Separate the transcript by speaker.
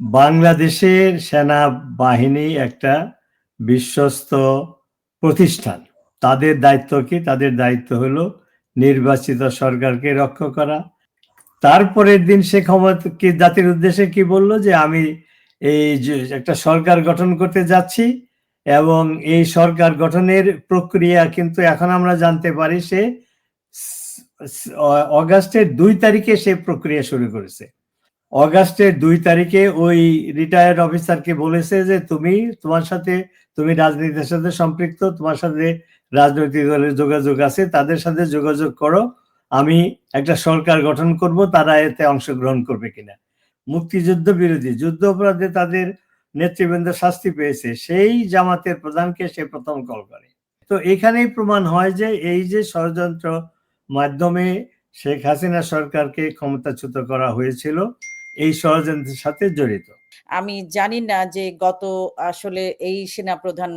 Speaker 1: বাংলাদেশের সেনাবাহিনী একটা বিশ্বস্ত প্রতিষ্ঠান। তাদের দায়িত্ব কি? তাদের দায়িত্ব হলো নির্বাচিত সরকারকে রক্ষা করা। তারপরের দিন সে ক্ষমতা কি জাতির উদ্দেশ্যে কি বলল যে আমি এই যে একটা সরকার গঠন করতে যাচ্ছি এবং এই সরকার গঠনের প্রক্রিয়া কিন্তু এখন আমরা জানতে পারি সে অগাস্টের ২ তারিখে সে প্রক্রিয়া শুরু করেছে। অগাস্টের ২ তারিখে ওই রিটায়ার্ড অফিসারকে বলেছে যে তুমি রাজনীতির সাথে সম্পৃক্ত, তোমার সাথে রাজনৈতিক দলের যোগাযোগ আছে, তাদের সাথে যোগাযোগ করো, আমি একটা সরকার গঠন করব, তারা এতে অংশগ্রহণ করবে কিনা। মুক্তিযুদ্ধ বিরোধী যুদ্ধ অপরাধে তাদের নেতৃবৃন্দ শাস্তি পেয়েছে, সেই জামাতের প্রধানকে সে প্রথম কল করে। তো এখানেই প্রমাণ হয় যে এই যে ষড়যন্ত্র মাধ্যমে শেখ হাসিনা সরকারকে ক্ষমতাচ্যুত করা হয়েছিল, এই ষড়যন্ত্রের সাথে জড়িত।
Speaker 2: আমি জানি না যে আসলে এই সেনাপ্রধান